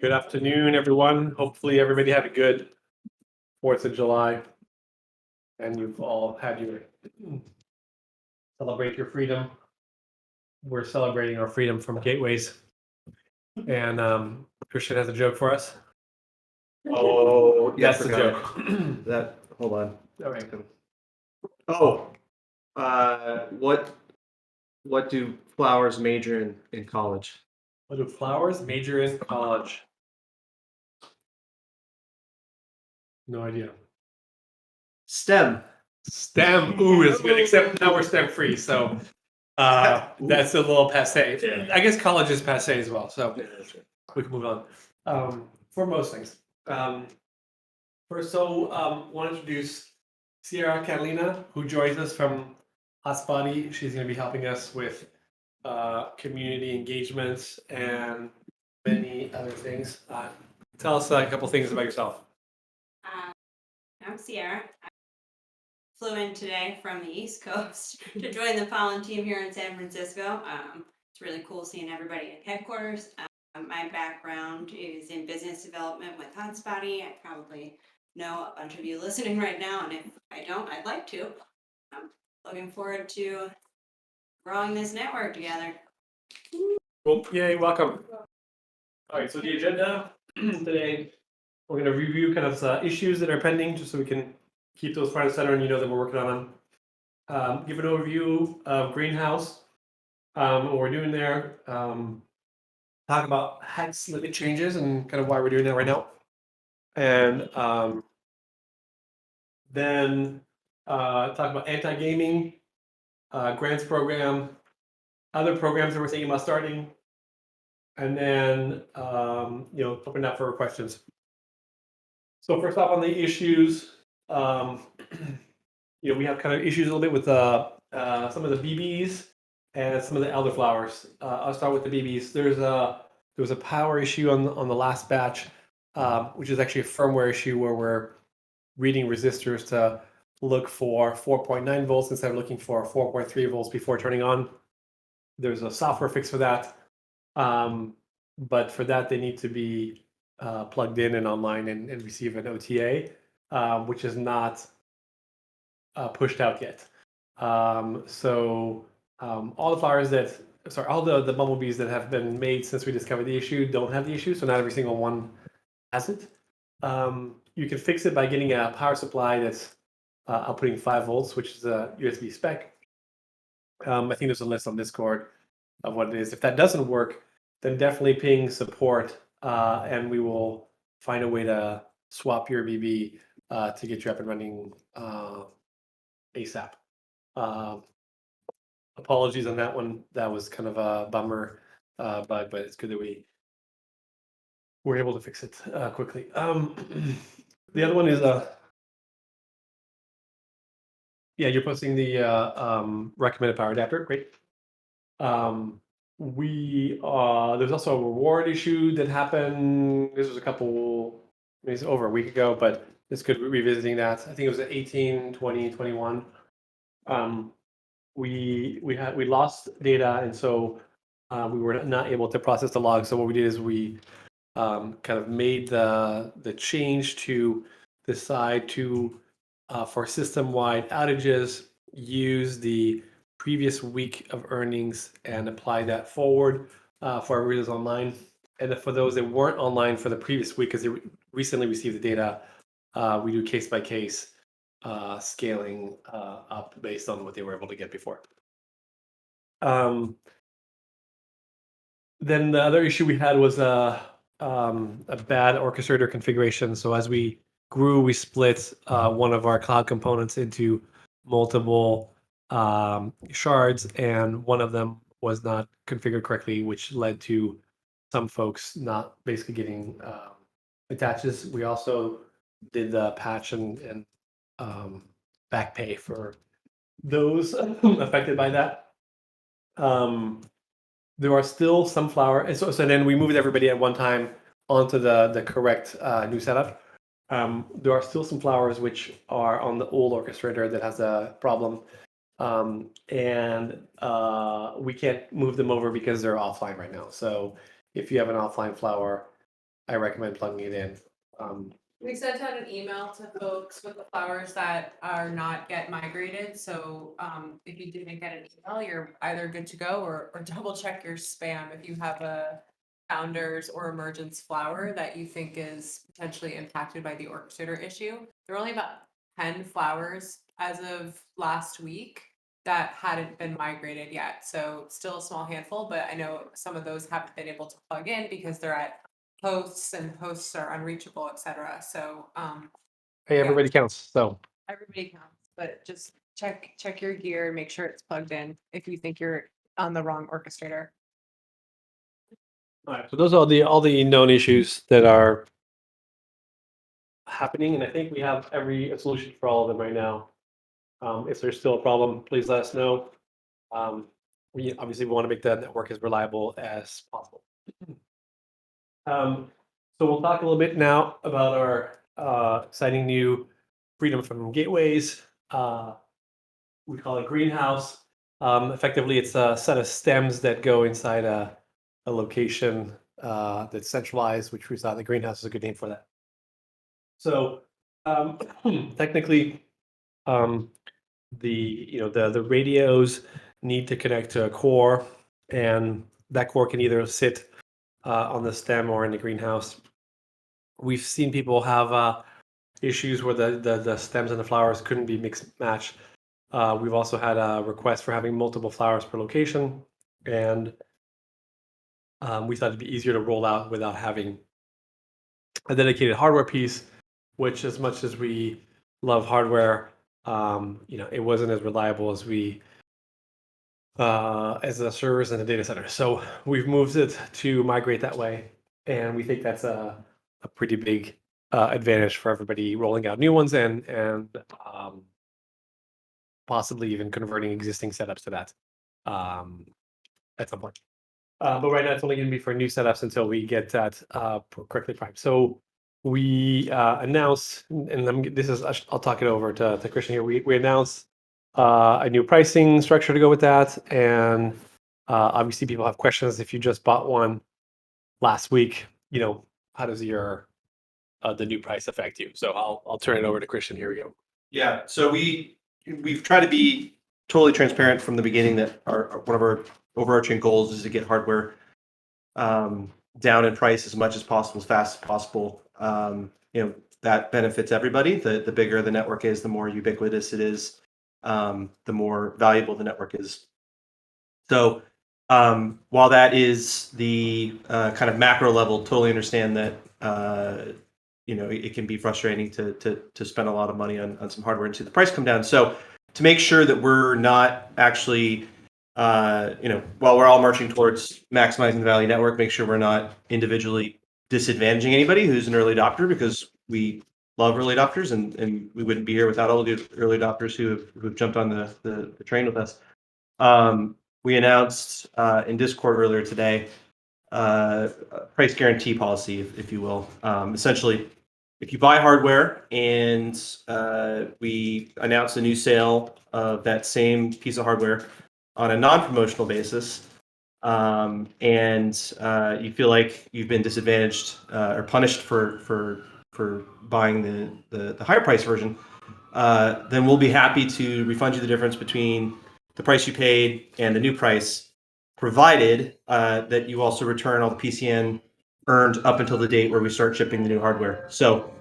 Good afternoon, everyone. Hopefully, everybody had a good 4th of July and you've all had your celebrate your freedom. We're celebrating our freedom from gateways. And Christian has a joke for us. Oh, yeah, That's the joke. That hold on. All right. Oh, what do flowers major in college? What do flowers major in college? No idea. STEM. STEM. Ooh, is good. Except now we're STEM free, so that's a little passe. I guess college is passe as well, so we can move on. For most things. Want to introduce Sierra Catalina, who joins us from Hotspotty. She's going to be helping us with community engagements and many other things. Tell us a couple things about yourself. I'm Sierra. I flew in today from the East Coast to join the Pollen team here in San Francisco. It's really cool seeing everybody at headquarters. My background is in business development with Hotspotty. I probably know a bunch of you listening right now, and if I don't, I'd like to. I'm looking forward to growing this network together. Cool. Yay, welcome. All right, so the agenda today, we're going to review kind of issues that are pending just so we can keep those front and center and you know that we're working on them. Give an overview of Greenhouse, what we're doing there. Talk about hex limit changes and kind of why we're doing that right now. And then talk about anti-gaming, grants program, other programs that we're thinking about starting, and then open up for questions. So first off, on the issues, we have kind of issues a little bit with some of the BBs and some of the elderflowers. I'll start with the BBs. There was a power issue on the last batch, which is actually a firmware issue where we're reading resistors to look for 4.9 volts instead of looking for 4.3 volts before turning on. There's a software fix for that. But for that, they need to be plugged in and online and receive an OTA, which is not pushed out yet. All the bumblebees that have been made since we discovered the issue don't have the issue, so not every single one has it. You can fix it by getting a power supply that's outputting 5 volts, which is a USB spec. I think there's a list on Discord of what it is. If that doesn't work, then definitely ping support, and we will find a way to swap your BB to get you up and running ASAP. Apologies on that one. That was kind of a bummer bug, but it's good that we were able to fix it quickly. The other one is you're posting the recommended power adapter. Great. There's also a reward issue that happened. This was it's over a week ago, but it's good revisiting that. I think it was at 18, 20, 21. We lost data, and so we were not able to process the log. So what we did is we kind of made the change to decide to for system-wide outages use the previous week of earnings and apply that forward for our readers online. And for those that weren't online for the previous week, because they recently received the data, we do case by case scaling up based on what they were able to get before. Then the other issue we had was a bad orchestrator configuration. So as we grew, we split one of our cloud components into multiple shards, and one of them was not configured correctly, which led to some folks not basically getting attaches. We also did the patch and back pay for those affected by that. There are still some flowers, and so then we moved everybody at one time onto the correct new setup. There are still some flowers which are on the old orchestrator that has a problem, and we can't move them over because they're offline right now. So if you have an offline flower, I recommend plugging it in. We sent out an email to folks with the flowers that are not yet migrated, so if you didn't get an email, you're either good to go or double check your spam if you have a founders or emergence flower that you think is potentially impacted by the orchestrator issue. There are only about 10 flowers as of last week that hadn't been migrated yet, so still a small handful, but I know some of those haven't been able to plug in because they're at hosts and hosts are unreachable, etc. So Hey, everybody counts. So everybody counts, but just check your gear and make sure it's plugged in if you think you're on the wrong orchestrator. all right, so those are all the known issues that are happening, and I think we have every solution for all of them right now. If there's still a problem, please let us know. We obviously want to make the network as reliable as possible. So we'll talk a little bit now about our exciting new freedom from gateways. We call it greenhouse. Effectively, it's a set of stems that go inside a location that's centralized, which we thought the greenhouse is a good name for that. So technically, the radios need to connect to a core, and that core can either sit on the stem or in the greenhouse. We've seen people have issues where the stems and the flowers couldn't be mixed matched. We've also had a request for having multiple flowers per location, and we thought it'd be easier to roll out without having a dedicated hardware piece, which, as much as we love hardware, it wasn't as reliable as as the servers and the data center. So we've moved it to migrate that way, and we think that's a pretty big advantage for everybody rolling out new ones and possibly even converting existing setups to that at some point. But right now it's only going to be for new setups until we get that correctly primed. So we announced, and I'll talk it over to Christian here. We announced a new pricing structure to go with that, and obviously people have questions. If you just bought one last week, how does the new price affect you? So I'll turn it over to Christian. Here we go. Yeah. So we've tried to be totally transparent from the beginning that one of our overarching goals is to get hardware down in price as much as possible, as fast as possible. That benefits everybody. The bigger the network is, the more ubiquitous it is, the more valuable the network is. So while that is the kind of macro level, totally understand that it can be frustrating to spend a lot of money on some hardware and see the price come down. So to make sure that we're not actually while we're all marching towards maximizing the value network, make sure we're not individually disadvantaging anybody who's an early adopter, because we love early adopters and we wouldn't be here without all the early adopters who've jumped on the train with us. We announced in Discord earlier today a price guarantee policy, if you will. Essentially, if you buy hardware and we announce a new sale of that same piece of hardware on a non-promotional basis, and you feel like you've been disadvantaged or punished for buying the higher price version, then we'll be happy to refund you the difference between the price you paid and the new price, provided that you also return all the PCN earned up until the date where we start shipping the new hardware. So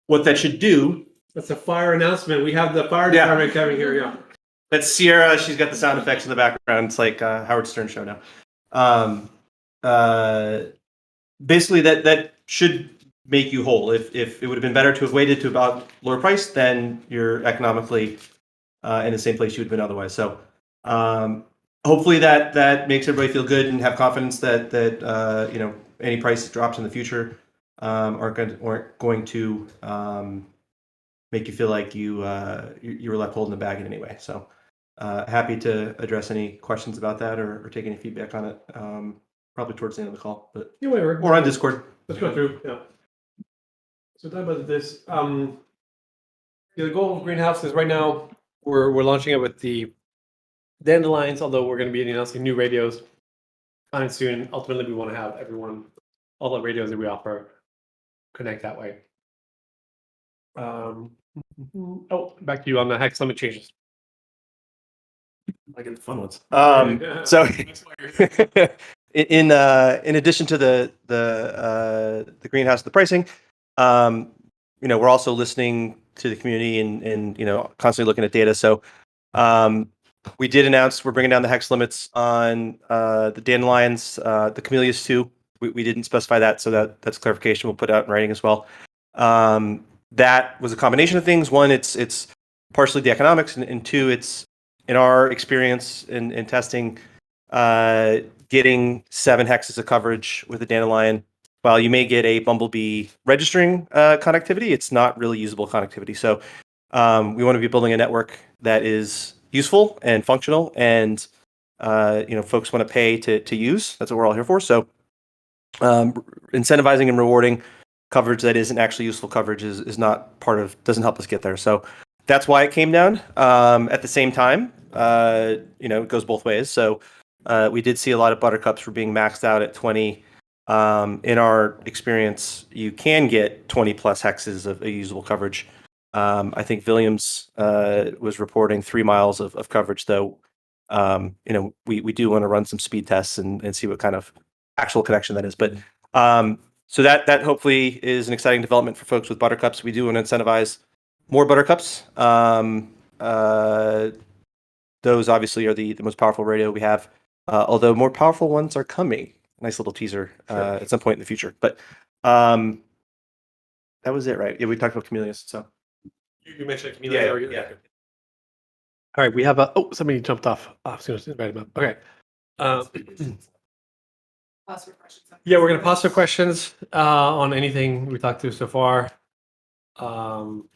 what that should do... That's a fire announcement. We have the fire department coming here. Yeah. That's Sierra. She's got the sound effects in the background. It's like Howard Stern show now. Basically, that should make you whole. If it would have been better to have waited to about lower price, then you're economically in the same place you would have been otherwise. So hopefully that makes everybody feel good and have confidence that any price drops in the future aren't going to make you feel like you were left holding the bag in any way. So happy to address any questions about that or take any feedback on it. Probably towards the end of the call, but or on Discord. Let's go through. Yeah. So talk about this. The goal of Greenhouse is right now we're launching it with the dandelions, although we're going to be announcing new radios coming soon. Ultimately, we want to have all the radios that we offer connect that way. Oh, back to you on the hex limit changes. I get the fun ones. So in addition to the greenhouse, the pricing, we're also listening to the community and constantly looking at data. So we did announce we're bringing down the hex limits on the dandelions, the camellias too. We didn't specify that, so that's clarification. We'll put out in writing as well. That was a combination of things. One, it's partially the economics, and two, it's in our experience in testing, getting 7 hexes of coverage with a dandelion. While you may get a bumblebee registering connectivity, it's not really usable connectivity. So we want to be building a network that is useful and functional, and folks want to pay to use. That's what we're all here for. So incentivizing and rewarding coverage that isn't actually useful coverage is not doesn't help us get there. So that's why it came down. At the same time, it goes both ways. So we did see a lot of buttercups were being maxed out at 20. In our experience, you can get 20 plus hexes of usable coverage. I think Williams was reporting 3 miles of coverage, though. We do want to run some speed tests and see what kind of actual connection that is. But so that hopefully is an exciting development for folks with buttercups. We do want to incentivize more buttercups. Those obviously are the most powerful radio we have, although more powerful ones are coming. Nice little teaser at some point in the future. But that was it, right? Yeah, we talked about camellias. So You mentioned camellia. yeah. All right, we have somebody jumped off. As soon as I invited him up. Okay. Pause for questions. Yeah, we're gonna pause for questions on anything we talked to so far. Well,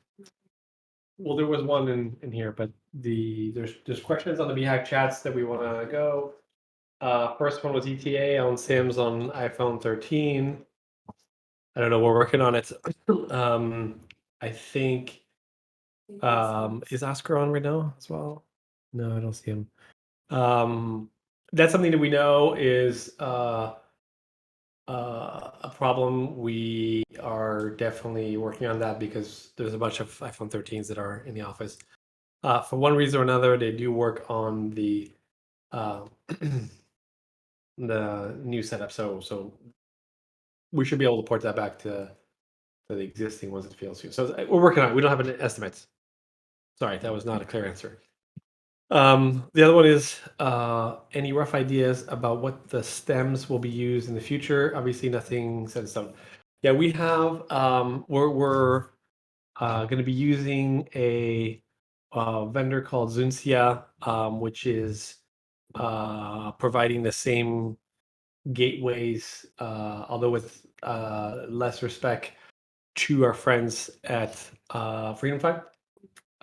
there was one in here, but there's questions on the BeeHive chats that we want to go. First one was ETA on Sims on iPhone 13. I don't know. We're working on it. I think is Oscar on right now as well? No, I don't see him. That's something that we know is a problem. We are definitely working on that because there's a bunch of iPhone 13s that are in the office. For one reason or another, they do work on the the new setup. So we should be able to port that back to the existing ones that fails you. So we're working on it. We don't have any estimates. Sorry, that was not a clear answer. The other one is any rough ideas about what the stems will be used in the future? Obviously, nothing set in stone. Yeah, we have. We're going to be using a vendor called Zuncia, which is providing the same gateways, although with less respect to our friends at Freedom Five.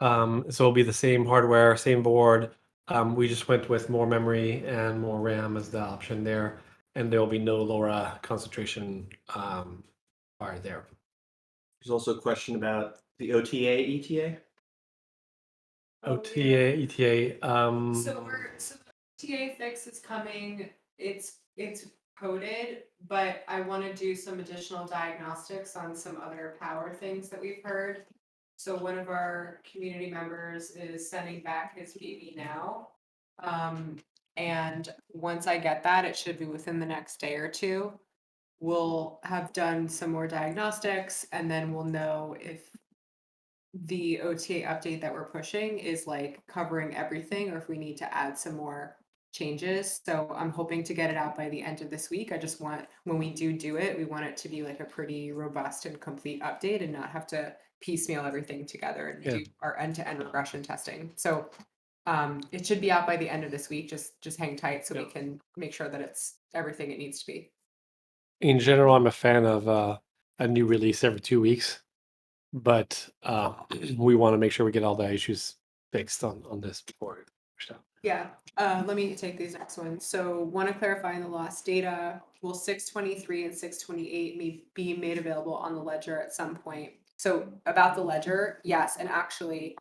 So it'll be the same hardware, same board. We just went with more memory and more RAM as the option there, and there will be no LoRa concentration bar there. There's also a question about the OTA, ETA. OTA, ETA. So the TA fix is coming. It's coded, but I want to do some additional diagnostics on some other power things that we've heard. So one of our community members is sending back his PV now. And once I get that, it should be within the next day or two. We'll have done some more diagnostics, and then we'll know if the OTA update that we're pushing is like covering everything, or if we need to add some more changes. So I'm hoping to get it out by the end of this week. I just want, when we do it, we want it to be like a pretty robust and complete update and not have to piecemeal everything together and do our end-to-end regression testing. So it should be out by the end of this week. Just hang tight so we can make sure that it's everything it needs to be. In general, I'm a fan of a new release every 2 weeks, but we want to make sure we get all the issues fixed on this before. Yeah, let me take these next ones. So want to clarify in the lost data, will 623 and 628 be made available on the ledger at some point? So about the ledger, yes, and actually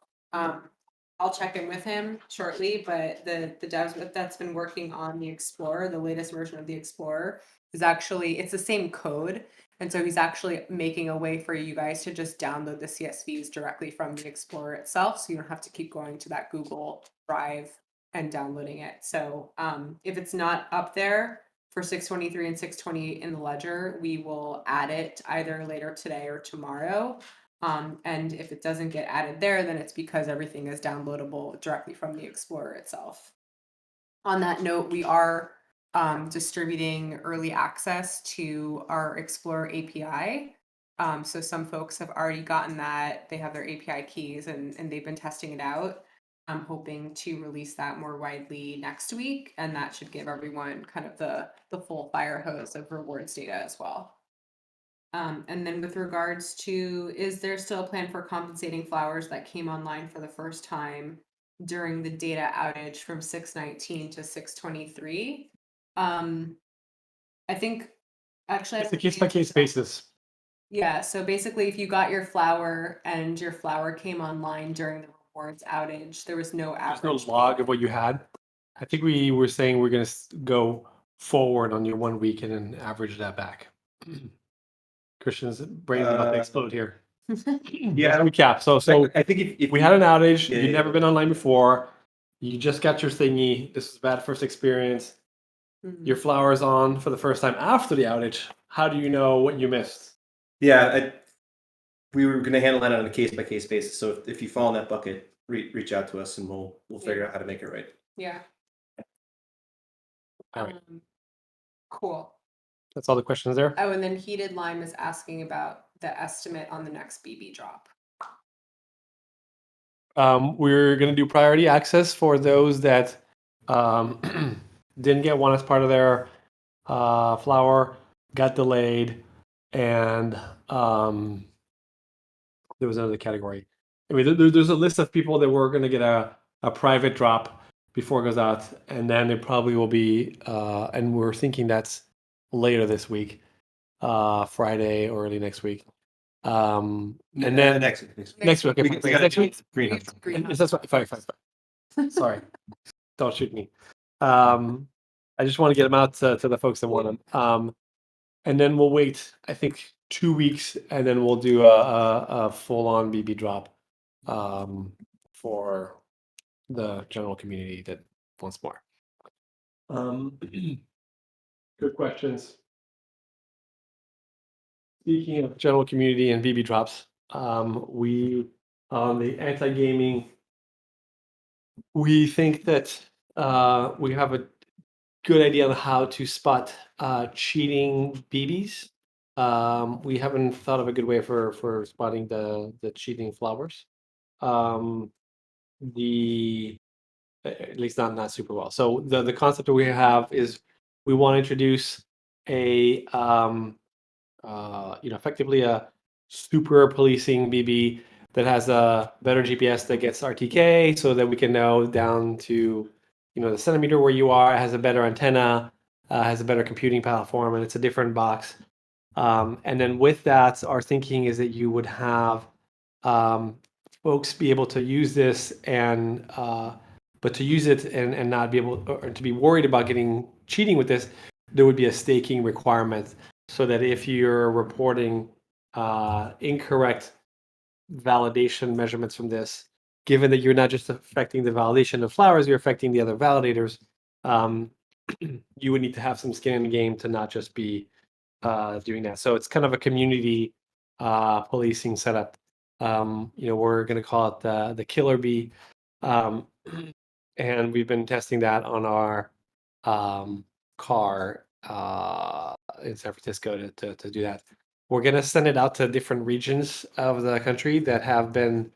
I'll check in with him shortly, but the devs that's been working on the Explorer, the latest version of the Explorer, is actually, it's the same code. And so he's actually making a way for you guys to just download the CSVs directly from the Explorer itself. So you don't have to keep going to that Google Drive and downloading it. So if it's not up there for 623 and 628 in the ledger, we will add it either later today or tomorrow. And if it doesn't get added there, then it's because everything is downloadable directly from the Explorer itself. On that note, we are distributing early access to our Explorer API. So some folks have already gotten that. They have their API keys and they've been testing it out. I'm hoping to release that more widely next week, and that should give everyone kind of the full fire hose of rewards data as well. And then with regards to, is there still a plan for compensating flowers that came online for the first time during the data outage from 619 to 623? I think actually It's a case by case basis. Yeah, so basically if you got your flower and your flower came online during the rewards outage, there was no There's average. no log of what you had. I think we were saying we're going to go forward on your 1 week and then average that back. Christian's brain about to explode here. Yeah. Let's recap. So I think if we had an outage. Yeah, You've yeah, never yeah. been online before. You just got your thingy. This was bad first experience. Mhm. Your flower's on for the first time after the outage. How do you know what you missed? Yeah, we were going to handle that on a case by case basis. So if you fall in that bucket, reach out to us and we'll figure out how to make it right. Yeah. All right. Cool. That's all the questions there. Oh, and then Heated Lime is asking about the estimate on the next BB drop. We're going to do priority access for those that didn't get one as part of their flower, got delayed, and there was another category. I mean, there's a list of people that were going to get a private drop before it goes out, and then it probably will be, and we're thinking that's later this week, Friday or early next week. And then next week. next week, okay, We fine. gotta Next week. Greenhouse. That's fine. Sorry, don't shoot me. I just want to get them out to the folks that want them. And then we'll wait, I think, 2 weeks, and then we'll do a full-on BB drop for the general community that wants more. Good questions. Speaking of general community and BB drops, we on the anti-gaming, we think that we have a good idea on how to spot cheating BBs. We haven't thought of a good way for spotting the cheating flowers. At least not super well. So the concept that we have is we want to introduce a effectively a super policing BB that has a better GPS that gets RTK, so that we can know down to the centimeter where you are. It has a better antenna, has a better computing platform, and it's a different box. And then with that, our thinking is that you would have folks be able to use this but to use it and not be able, or to be worried about getting cheating with this, there would be a staking requirement, so that if you're reporting incorrect validation measurements from this, given that you're not just affecting the validation of flowers, you're affecting the other validators, you would need to have some skin in the game to not just be doing that. So it's kind of a community policing setup. We're going to call it the killer bee. And we've been testing that on our car in San Francisco to do that. We're going to send it out to different regions of the country that have been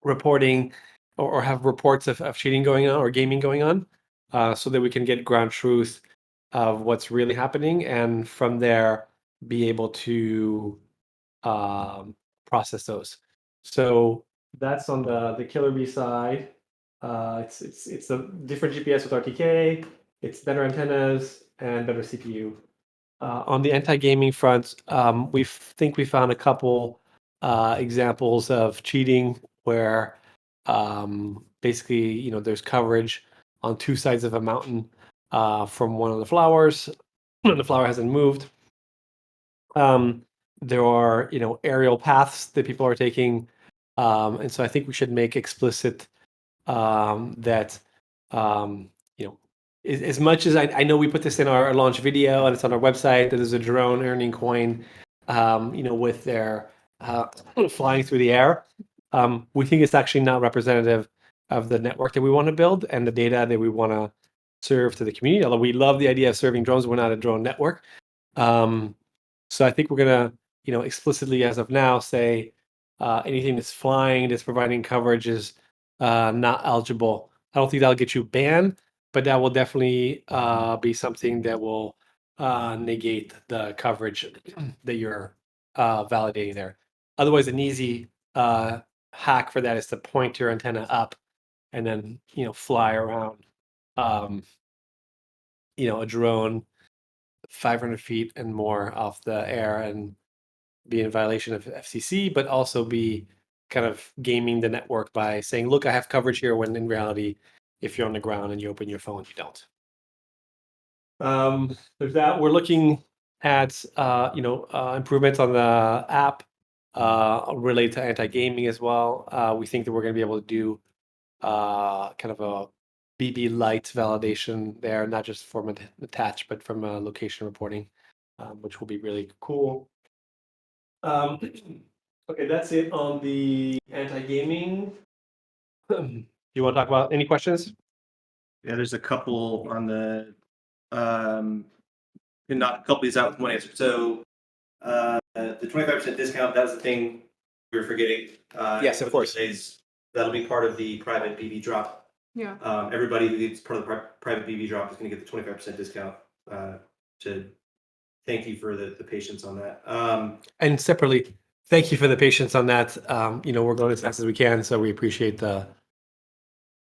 reporting or have reports of cheating going on or gaming going on, so that we can get ground truth of what's really happening, and from there be able to process those. So that's on the killer bee side. It's a different GPS with RTK. It's better antennas and better CPU. On the anti-gaming front, we think we found a couple examples of cheating where basically, there's coverage on two sides of a mountain from one of the flowers. The flower hasn't moved. There are, aerial paths that people are taking. And so I think we should make explicit that, as much as I know we put this in our launch video and it's on our website, that there's a drone earning coin, with their flying through the air. We think it's actually not representative of the network that we want to build and the data that we want to serve to the community. Although we love the idea of serving drones, we're not a drone network. So I think we're gonna, explicitly as of now say anything that's flying, that's providing coverage is not eligible. I don't think that'll get you banned, but that will definitely be something that will negate the coverage that you're validating there. Otherwise, an easy hack for that is to point your antenna up and then, fly around, a drone 500 feet and more off the air and be in violation of FCC, but also be kind of gaming the network by saying, look, I have coverage here, when in reality, if you're on the ground and you open your phone, you don't. There's that. We're looking at, improvements on the app related to anti-gaming as well. We think that we're going to be able to do kind of a BB light validation there, not just from attach, but from location reporting, which will be really cool. Okay, that's it on the anti-gaming. You want to talk about any questions? Yeah, there's a couple on the and knock a couple of these out with one answer. So the 25% discount, that was the thing we were forgetting. Yes, of course. That'll be part of the private BB drop. Yeah. Everybody who's part of the private BB drop is going to get the 25% discount to thank you for the patience on that. And separately, thank you for the patience on that. We're going as fast as we can, so we appreciate the.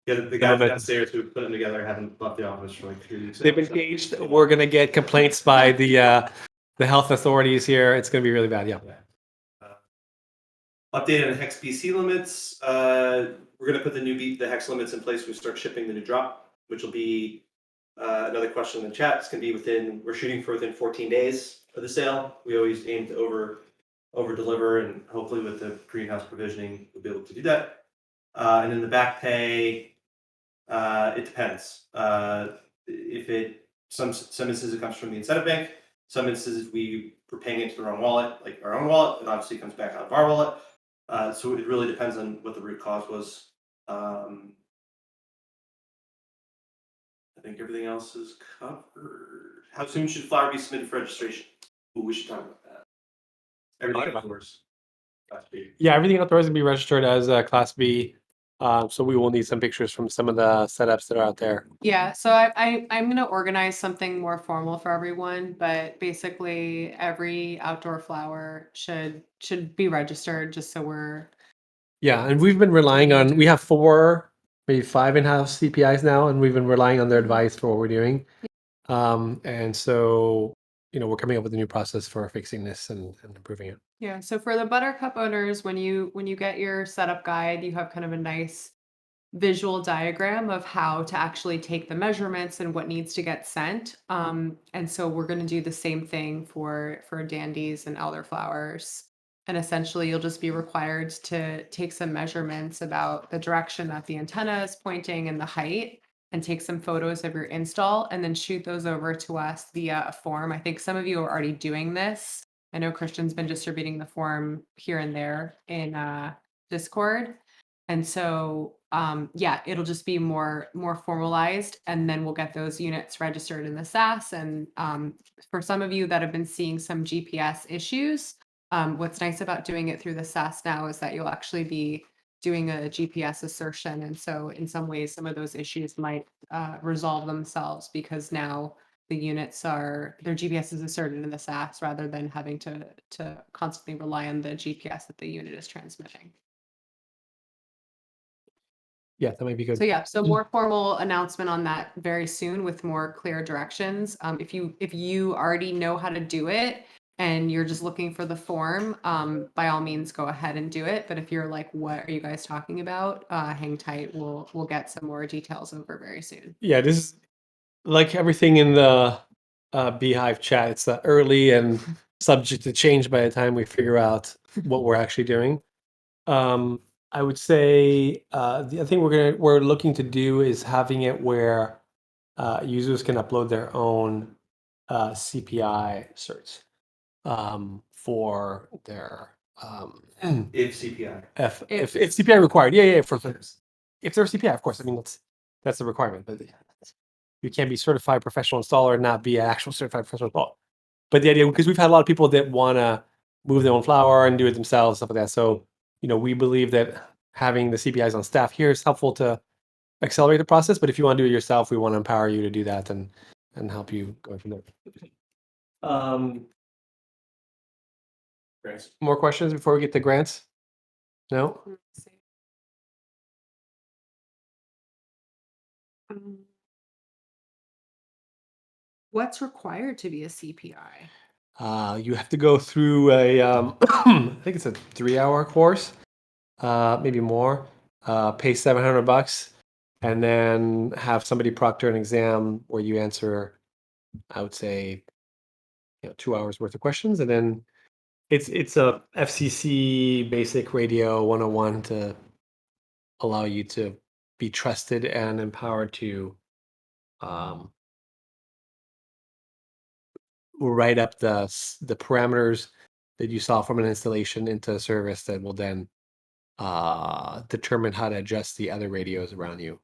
Yeah, the guys downstairs who put them together haven't left the office for like 3 weeks. They've been caged. We're gonna get complaints by the health authorities here. It's gonna be really bad. Yeah. Updated on hex BC limits. We're gonna put the hex limits in place when we start shipping the new drop, which will be another question in the chat. It's gonna be we're shooting for within 14 days of the sale. We always aim to over deliver, and hopefully with the greenhouse provisioning, we'll be able to do that. And then the back pay, it depends. Some instances it comes from the incentive bank. Some instances we're paying into the wrong wallet, like our own wallet, and obviously comes back out of our wallet. So it really depends on what the root cause was. I think everything else is covered. How soon should flower be submitted for registration? Ooh, we should talk about that. Everything outdoors. Class B. Yeah, everything outdoors can be registered as Class B. So we will need some pictures from some of the setups that are out there. Yeah, so I'm gonna organize something more formal for everyone, but basically every outdoor flower should be registered just so we're. Yeah, and we've been relying on. We have 4, maybe 5 in-house CPIs now, and we've been relying on their advice for what we're doing. And so, we're coming up with a new process for fixing this and improving it. Yeah, so for the Buttercup owners, when you get your setup guide, you have kind of a nice visual diagram of how to actually take the measurements and what needs to get sent. And so we're going to do the same thing for dandies and elderflowers. And essentially, you'll just be required to take some measurements about the direction that the antenna is pointing and the height, and take some photos of your install, and then shoot those over to us via a form. I think some of you are already doing this. I know Christian's been distributing the form here and there in Discord. And so, yeah, it'll just be more formalized, and then we'll get those units registered in the SAS. And for some of you that have been seeing some GPS issues, what's nice about doing it through the SAS now is that you'll actually be doing a GPS assertion. And so in some ways, some of those issues might resolve themselves, because now the units their GPS is asserted in the SAS rather than having to constantly rely on the GPS that the unit is transmitting. Yeah, that might be good. So yeah, so more formal announcement on that very soon with more clear directions. If you already know how to do it, and you're just looking for the form, by all means, go ahead and do it. But if you're like, what are you guys talking about? Hang tight. We'll get some more details over very soon. Yeah, this is like everything in the BeeHive chat. It's early and subject to change by the time we figure out what we're actually doing. I would say the other thing we're looking to do is having it where users can upload their own CPI certs for their If CPI. if CPI required. Yeah, for if there's CPI, of course. I mean that's a requirement, but you can't be certified professional installer and not be an actual certified professional installer. But the idea, because we've had a lot of people that want to move their own flower and do it themselves, stuff like that. So we believe that having the CPIs on staff here is helpful to accelerate the process. But if you want to do it yourself, we want to empower you to do that and help you go from there. More questions before we get to grants? No? What's required to be a CPI? You have to go through a, I think it's a 3-hour course, maybe more. Pay $700, and then have somebody proctor an exam where you answer, I would say, 2 hours worth of questions, and then it's a FCC basic radio 101 to allow you to be trusted and empowered to write up the parameters that you saw from an installation into a service that will then determine how to adjust the other radios around you.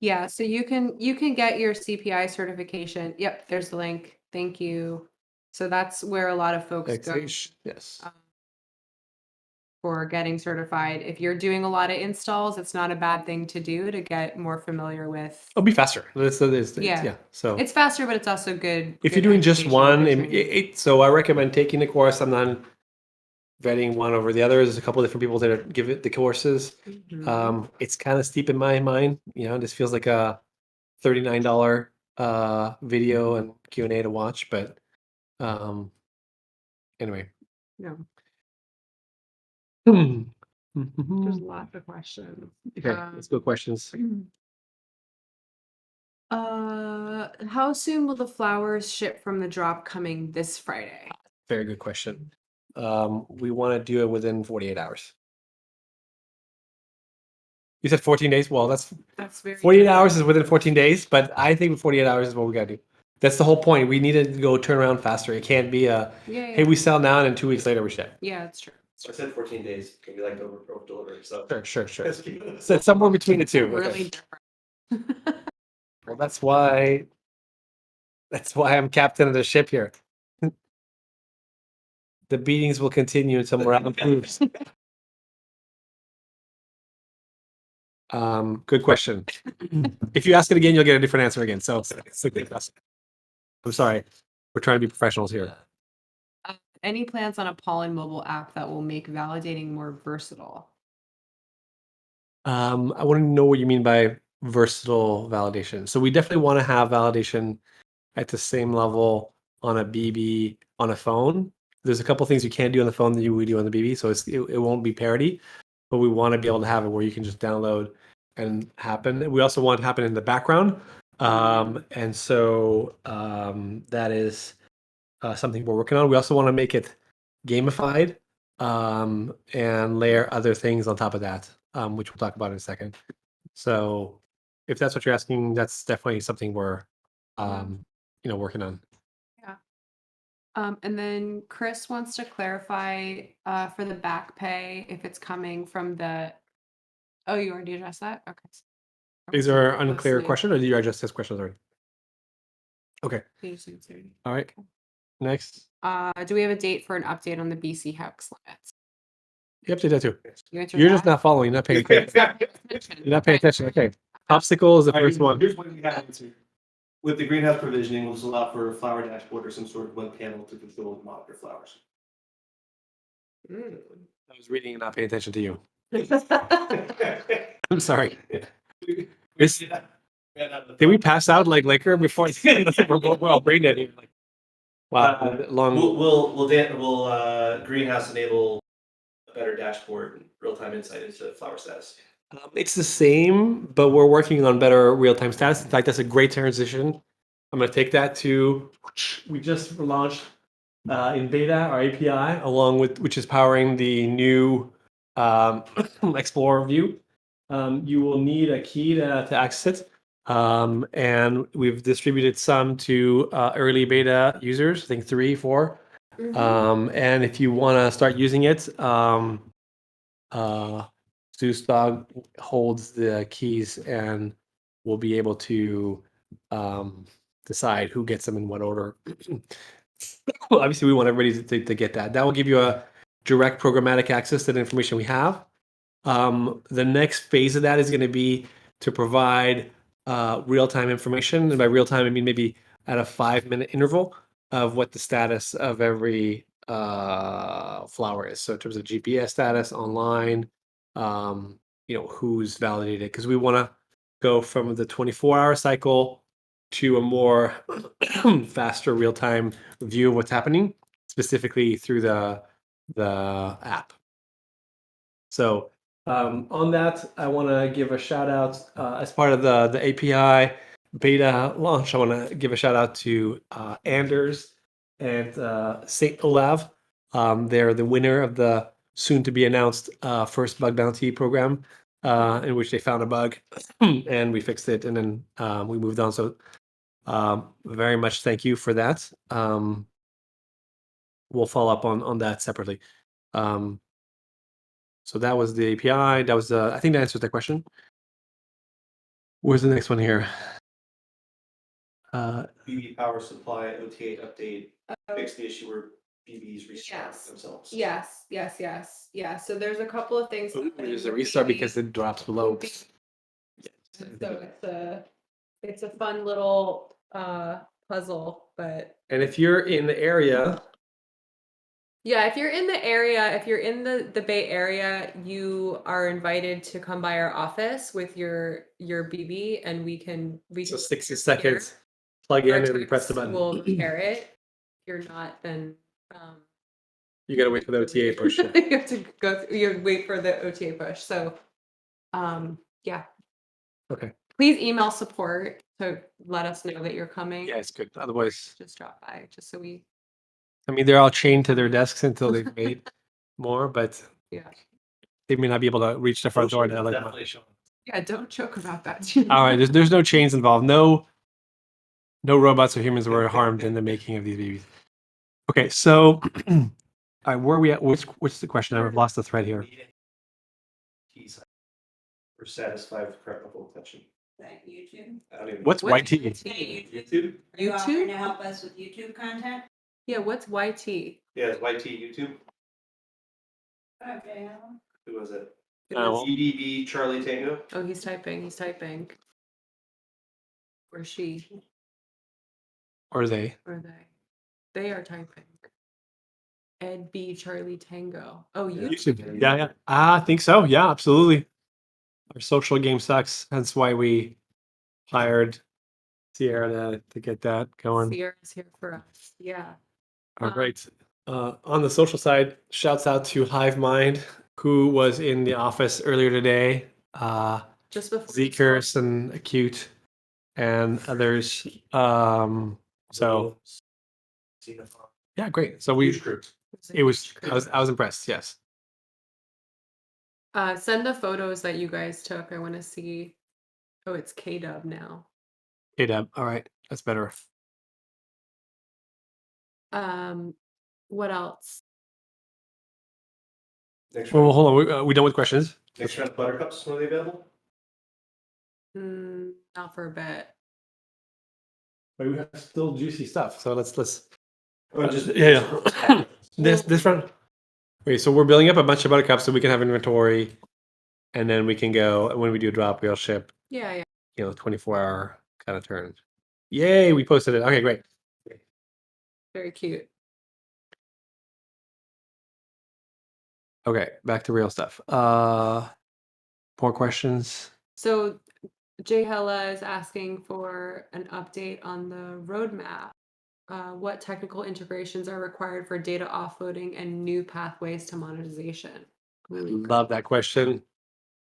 Yeah, so you can get your CPI certification. Yep, there's the link. Thank you. So that's where a lot of folks go Yes. For getting certified. If you're doing a lot of installs, it's not a bad thing to do to get more familiar with. It'll be faster. Yeah. So It's faster, but it's also good. if good you're doing just education, one, good training. so I recommend taking the course. I'm not vetting one over the other. There's a couple different people that give it the courses. Mhm. It's kind of steep in my mind. This feels like a $39 video and Q&A to watch, but anyway. Yeah, Okay, there's lots of questions. let's go questions. How soon will the flowers ship from the drop coming this Friday? Very good question. We want to do it within 48 hours. You said 14 days? Well, that's very 48 hours is within 14 days, but I think 48 hours is what we got to do. That's the whole point. We need to go turn around faster. It can't be hey, we sell now and then 2 weeks later we ship. Yeah, that's true. I said 14 days. Can we like over deliver? So Sure. So it's somewhere between the two. Really different. Well, that's why I'm captain of the ship here. The beatings will continue until morale improves. Good question. If you ask it again, you'll get a different answer again. So it's a good question. I'm sorry. We're trying to be professionals here. Any plans on a Pollen mobile app that will make validating more versatile? I want to know what you mean by versatile validation. So we definitely want to have validation at the same level on a BB on a phone. There's a couple things you can't do on the phone that we do on the BB, so it won't be parity. But we want to be able to have it where you can just download and happen. We also want it to happen in the background, and so that is something we're working on. We also want to make it gamified and layer other things on top of that, which we'll talk about in a second. So if that's what you're asking, that's definitely something we're working on. Yeah. And then Chris wants to clarify for the back pay if it's coming from the. Oh, you already addressed that? Okay. These are unclear questions, or did you address this question already? Okay. All right. Next. Do we have a date for an update on the BC hex limits? You update that too. You're just not following. You're not paying attention. You're not paying attention. Okay. Popsicle is the first one. Here's what we have. With the greenhouse provisioning, we'll allow for a flower dashboard or some sort of web panel to control and monitor flowers. I was reading and not paying attention to you. I'm sorry. Did we pass out like liquor before? We're all brain dead here. Wow, long. Will Greenhouse enable a better dashboard and real-time insight into flower status? It's the same, but we're working on better real-time status. In fact, that's a great transition. I'm going to take that to, we just launched in beta our API, along with, which is powering the new Explorer view. You will need a key to access it. And we've distributed some to early beta users, I think 3, 4. And if you want to start using it, Zeus Dog holds the keys and will be able to decide who gets them in what order. Well, obviously, we want everybody to get that. That will give you a direct programmatic access to the information we have. The next phase of that is going to be to provide real-time information. And by real-time, I mean maybe at a 5-minute interval of what the status of every flower is. So in terms of GPS status online, who's validated, because we want to go from the 24-hour cycle to a more faster real-time view of what's happening, specifically through the app. So on that, I want to give a shout out as part of the API beta launch. I want to give a shout out to Anders and Saint Olav. They're the winner of the soon to be announced first bug bounty program, in which they found a bug and we fixed it, and then we moved on. So very much thank you for that. We'll follow up on that separately. So that was the API. That was I think that answers that question. Where's the next one here? BB power supply OTA update fix the issue where BBs restart themselves. Yes. Yeah. So there's a couple of things. There's a restart because it drops below. So it's a fun little puzzle, but And if you're in the area, yeah, if you're in the area, if you're in the Bay Area, you are invited to come by our office with your BB, and we can so 60 seconds, plug in and press the button. We'll repair it. If you're not, then You gotta wait for the OTA push. you have to you wait for the OTA push. So yeah. Okay. Please email support to let us know that you're coming. Yeah, it's good. Otherwise, Just drop by, just so we. I mean, they're all chained to their desks until they've made more, but Yeah. they may not be able to reach the front door to let them out. Yeah, don't joke about that. All right, there's no chains involved. No robots or humans were harmed in the making of these babies. Okay, so all right, where are we at? What's the question? I've lost the thread here. We're satisfied with correct level of attention. Is that YouTube? I don't even know. What's YT? YouTube? Are you offering YouTube? to help us with YouTube content? Yeah, what's YT? Yeah, it's YT YouTube. Okay. Who was it? Oh. EDB Charlie Tango. Oh, he's typing. Or she, Or they? or they. They are typing. Ed B Charlie Tango. Oh, YouTube. Yeah. I think so. Yeah, absolutely. Our social game sucks. That's why we hired Sierra to get that going. Sierra's here for us. Yeah. All right. On the social side, shouts out to Hive Mind, who was in the office earlier today. Just before Zekers and Acute and others. So yeah, great. So Huge group. I was impressed. Yes. Send the photos that you guys took. I want to see. Oh, it's K-Dub now. K-Dub. All right. That's better. What else? Next Well, round. hold on. We done with questions? Next round, buttercups. When are they available? Not for a bit. But we have still juicy stuff. So let's. Oh, just Yeah. This round. Wait. So we're building up a bunch of buttercups so we can have inventory, and then we can go. And when we do a drop, we'll ship. Yeah. 24-hour kind of turn. Yay! We posted it. Okay, great. Very cute. Okay, back to real stuff. More questions. So Jay Hella is asking for an update on the roadmap. What technical integrations are required for data offloading and new pathways to monetization? Love that question.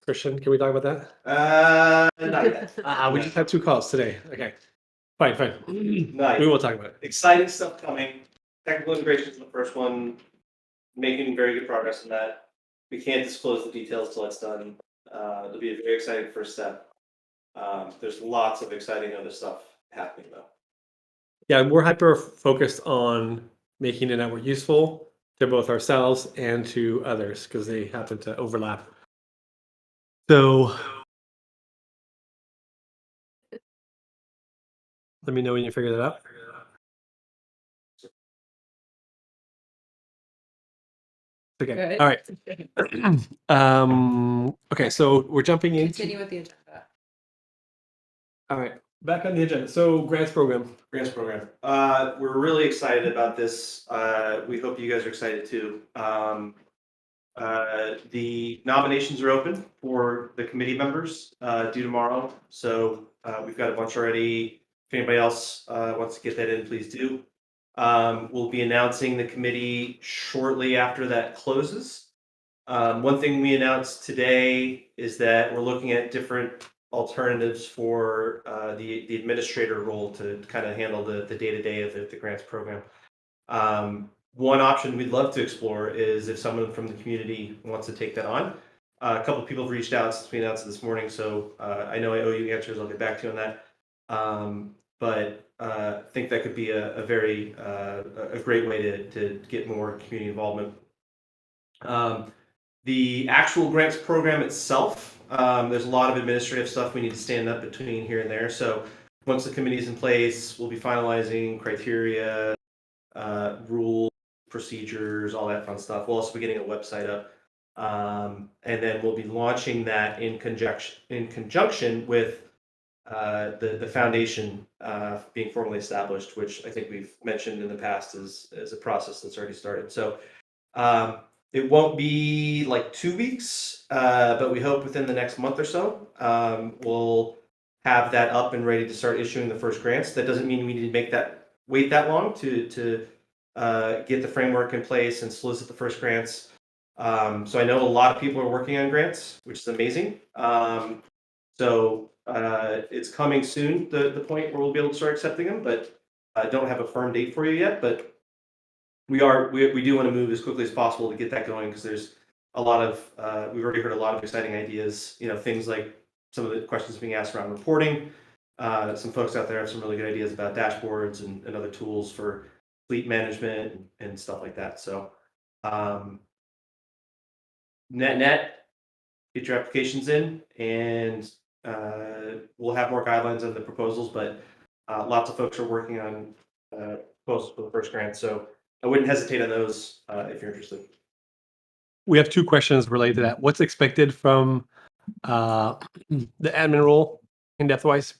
Christian, can we talk about that? Not yet. We just had 2 calls today. Okay. Fine. Not We yet. will talk about it. Exciting stuff coming. Technical integration is the first one. Making very good progress in that. We can't disclose the details till it's done. It'll be a very exciting first step. There's lots of exciting other stuff happening though. Yeah, we're hyper focused on making the network useful to both ourselves and to others because they happen to overlap. So let me know when you figure that out. Okay. Good. All right. Okay, so we're jumping into. Continue with the agenda. All right, back on the agenda. So grants program. Grants program. We're really excited about this. We hope you guys are excited too. The nominations are open for the committee members due tomorrow. So we've got a bunch already. If anybody else wants to get that in, please do. We'll be announcing the committee shortly after that closes. One thing we announced today is that we're looking at different alternatives for the administrator role to kind of handle the day-to-day of the grants program. One option we'd love to explore is if someone from the community wants to take that on. A couple of people have reached out since we announced it this morning, so I know I owe you answers. I'll get back to you on that. But I think that could be a very a great way to get more community involvement. The actual grants program itself, there's a lot of administrative stuff we need to stand up between here and there. So once the committee is in place, we'll be finalizing criteria, rules, procedures, all that fun stuff. We'll also be getting a website up. And then we'll be launching that in conjunction with the foundation being formally established, which I think we've mentioned in the past as a process that's already started. So it won't be like 2 weeks, but we hope within the next month or so, we'll have that up and ready to start issuing the first grants. That doesn't mean we need to wait that long to get the framework in place and solicit the first grants. So I know a lot of people are working on grants, which is amazing. So it's coming soon, the point where we'll be able to start accepting them, but I don't have a firm date for you yet. But we do want to move as quickly as possible to get that going because there's a lot of we've already heard a lot of exciting ideas. Things like some of the questions being asked around reporting. Some folks out there have some really good ideas about dashboards and other tools for fleet management and stuff like that. So net, get your applications in, and we'll have more guidelines on the proposals. But lots of folks are working on proposals for the first grant, so I wouldn't hesitate on those if you're interested. We have 2 questions related to that. What's expected from the admin role in depth-wise?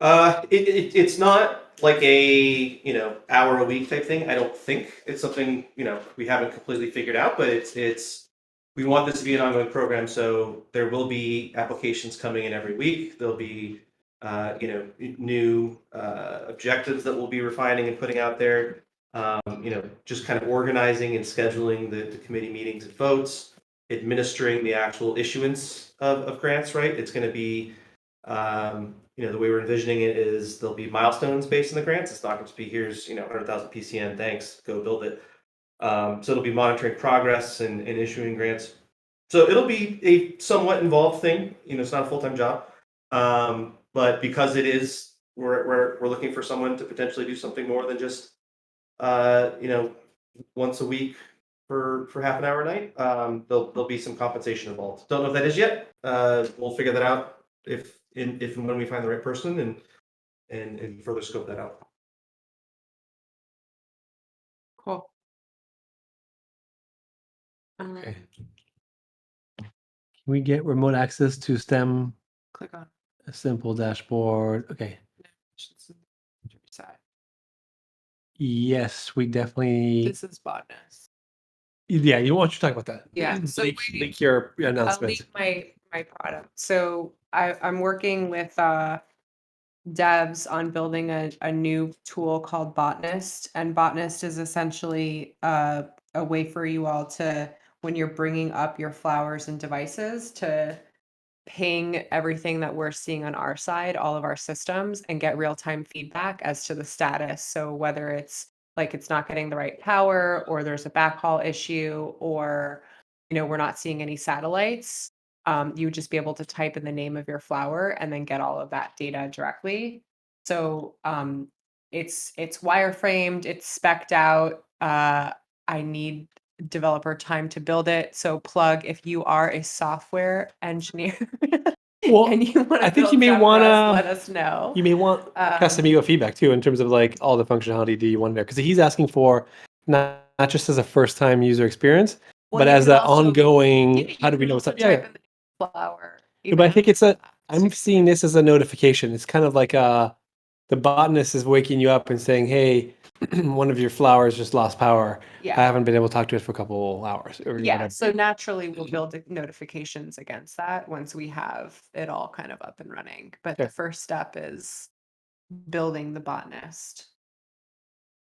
It's not like a hour a week type thing. I don't think it's something we haven't completely figured out, but it's we want this to be an ongoing program. So there will be applications coming in every week. There'll be new objectives that we'll be refining and putting out there. Just kind of organizing and scheduling the committee meetings and votes, administering the actual issuance of grants. Right, it's going to be the way we're envisioning it is there'll be milestones based on the grants. It's not going to be here's 100,000 PCN, thanks, go build it. So it'll be monitoring progress and issuing grants. So it'll be a somewhat involved thing. It's not a full-time job, but because it is, we're looking for someone to potentially do something more than just once a week for half an hour a night. There'll be some compensation involved. Don't know if that is yet. We'll figure that out if and when we find the right person and further scope that out. Cool. Okay. Can we get remote access to STEM? Click on. A simple dashboard. Okay. Yes, we definitely. This is botness. Yeah, you want to talk about that? Yeah, so link your I'll announcement. link my product. So I'm working with devs on building a new tool called Botanist, and Botanist is essentially a way for you all to, when you're bringing up your flowers and devices, to ping everything that we're seeing on our side, all of our systems, and get real-time feedback as to the status. So whether it's like it's not getting the right power, or there's a backhaul issue, or we're not seeing any satellites, you would just be able to type in the name of your flower and then get all of that data directly. So it's wireframed, it's spec'd out. I need developer time to build it. So plug, if you are a software engineer Well, and you want I to think you build may stuff for want us, let to. us know. You may want custom ego feedback too, in terms of like all the functionality do you want there, because he's asking for not just as a first time user experience, Well, but you as can the also- ongoing. How do we know what's up? Yeah, Type in the flower. but I think it's I'm seeing this as a notification. It's kind of like the botanist is waking you up and saying, "Hey, one of your flowers just lost power. I Yeah. haven't been able to talk to it for a couple hours." Or Yeah. whatever. So naturally we'll build notifications against that once we have it all kind of up and running. But Okay. the first step is building the botanist.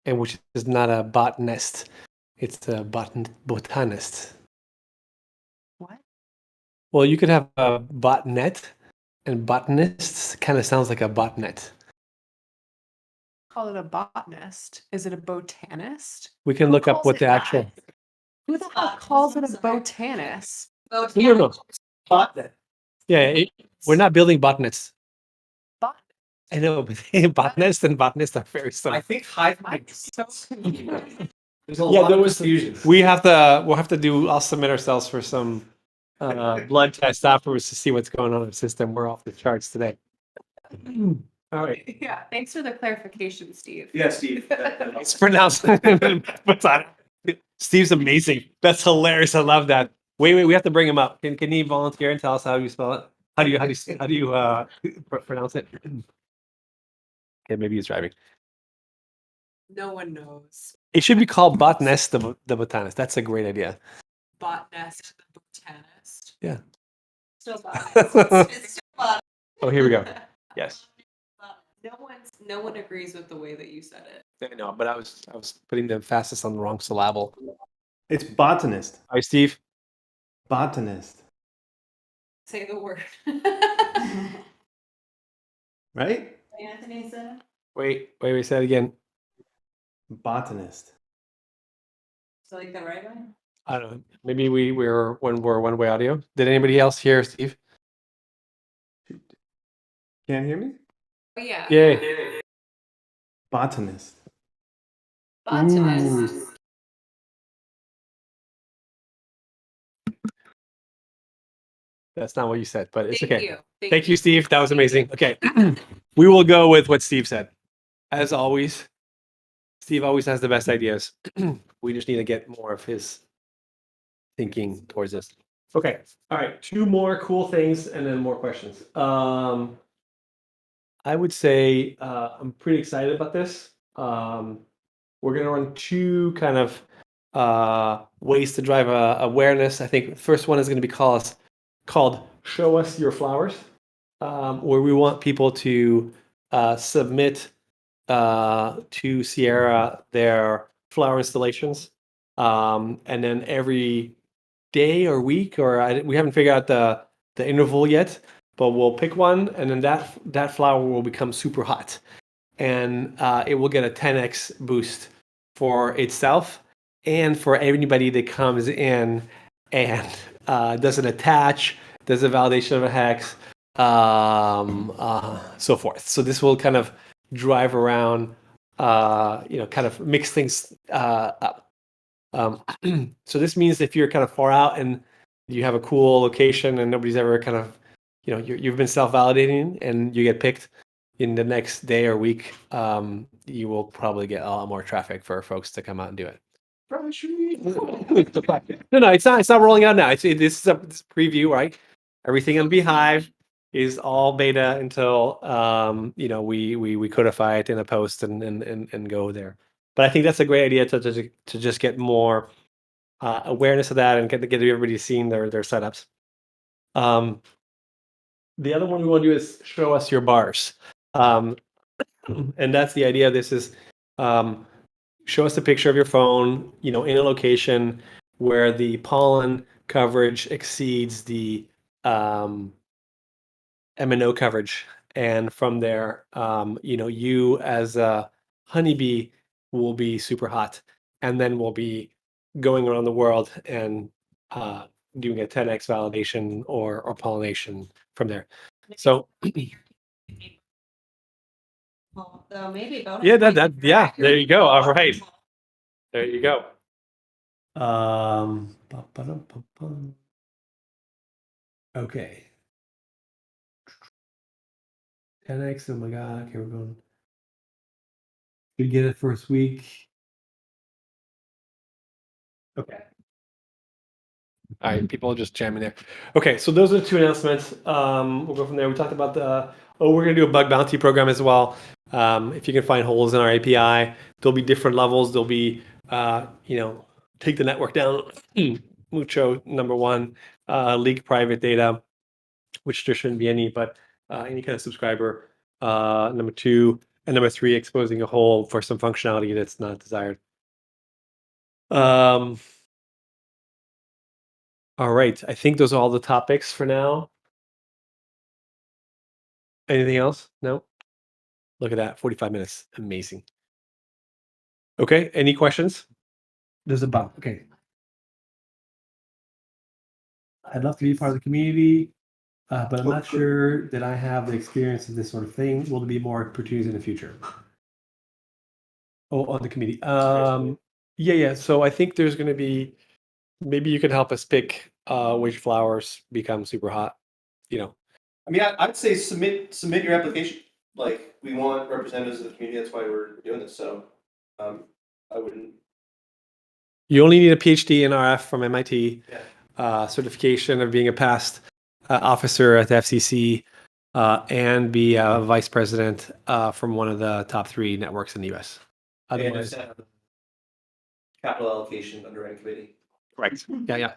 And which is not a botanist, it's a botanist. What? Well, you could have a botnet, and botanist kind of sounds like a botnet. Call it a botanist. Is it a botanist? We can Who look up calls what it the that? actual. Who the hell Botanist, calls it a sorry. botanist? No. Botnet. Yeah, we're not building botnets. Bot. I know, but botnets and botanists are very similar. I think Hive I'm so confused. there's a Yeah, lot there of was confusion. we'll have to do. I'll submit ourselves for some blood test afterwards to see what's going on in the system. We're off the charts today. All right. Yeah, thanks for the clarification, Steve. Yeah, Steve. It's pronounced. Steve's amazing. That's hilarious. I love that. Wait, we have to bring him up. Can he volunteer and tell us how you spell it? How do you pronounce it? Okay, maybe he's driving. No one knows. It should be called Botanist the botanist. That's a great idea. Botanist, the botanist. Yeah. Still botanist. It's still botanist. Oh, here we go. Yes. No one agrees with the way that you said it. I know, but I was putting the emphasis on the wrong syllable. It's botanist. Hi, Steve. Botanist. Say the word. Right? Anthony said. Wait, say it again. Botanist. So like the right one? I don't know. Maybe we're one-way audio. Did anybody else hear Steve? Can't hear me? Oh, yeah. Yay. Botanist. Botanist. Ooh. That's not what you said, but it's Thank okay. you. Thank you, Steve. That was amazing. Okay. We will go with what Steve said. As always, Steve always has the best ideas. We just need to get more of his thinking towards this. Okay. All right. Two more cool things and then more questions. I would say I'm pretty excited about this. We're going to run two kind of ways to drive awareness. I think the first one is going to be called Show Us Your Flowers, where we want people to submit to Sierra their flower installations. And then every day or week, or we haven't figured out the interval yet, but we'll pick one, and then that flower will become super hot, and it will get a 10x boost for itself and for anybody that comes in and does an attach, does a validation of a hex, so forth. So this will kind of drive around, kind of mix things up. So this means if you're kind of far out and you have a cool location and nobody's ever kind of, you've been self-validating and you get picked in the next day or week, you will probably get a lot more traffic for folks to come out and do it. No, it's not rolling out now. This is a preview, right? Everything on BeeHive is all beta until we codify it in a post and go there. But I think that's a great idea to just get more awareness of that and get everybody seeing their setups. The other one we want to do is show us your bars. And that's the idea of this is, show us a picture of your phone, in a location where the pollen coverage exceeds the M&O coverage. And from there, you as a honeybee will be super hot, and then we'll be going around the world and doing a 10x validation or pollination from there. So Well, though maybe bonus yeah, points that for yeah, accurate there you go. All info. right, there you go. Ba-ba-dum-bum-bum. Okay. 10x. Oh my god. Okay, we're going. We get it first week. Okay. All right, people are just jamming there. Okay, so those are the two announcements. We'll go from there. We talked about we're gonna do a bug bounty program as well. If you can find holes in our API, there'll be different levels. There'll be, take the network down. Mucho, number one, leak private data, which there shouldn't be any, but any kind of subscriber. Number two, and number three, exposing a hole for some functionality that's not desired. All right, I think those are all the topics for now. Anything else? No? Look at that, 45 minutes. Amazing. Okay, any questions? There's a bump. Okay. I'd love to be part of the community, but I'm not sure that I have the experience of this sort of thing. Will there be more opportunities in the future? Oh, on the committee. Yeah. So I think there's going to be, maybe you can help us pick which flowers become super hot. I mean, I'd say submit your application. Like, we want representatives of the community. That's why we're doing this. So, I wouldn't. You only need a PhD in RF from MIT, Yeah. certification of being a past officer at the FCC, and be a vice president from one of the top 3 networks in the US. Otherwise, And just have capital allocation underwriting committee. right. Yeah.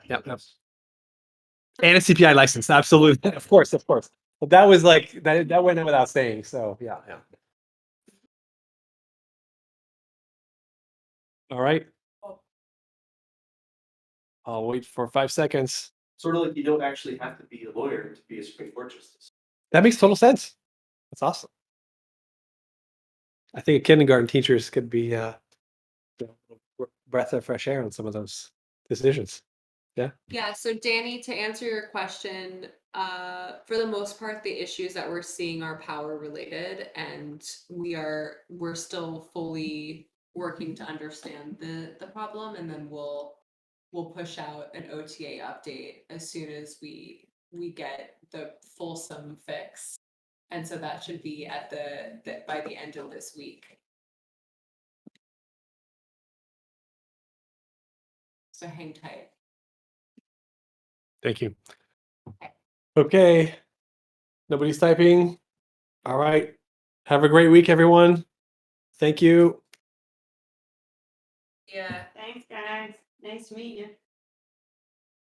And a CPI license, absolutely. Of course. But that was like, that went without saying. So yeah. All right. I'll wait for 5 seconds. Sort of like you don't actually have to be a lawyer to be a Supreme Court justice. That makes total sense. That's awesome. I think kindergarten teachers could be breath of fresh air on some of those decisions. Yeah, so Danny, to answer your question, for the most part, the issues that we're seeing are power related, and we're still fully working to understand the problem, and then we'll push out an OTA update as soon as we get the fulsome fix. And so that should be at by the end of this week. So hang tight. Thank you. Okay. Nobody's typing. All right. Have a great week, everyone. Thank you. Yeah. Thanks, guys. Nice to meet you.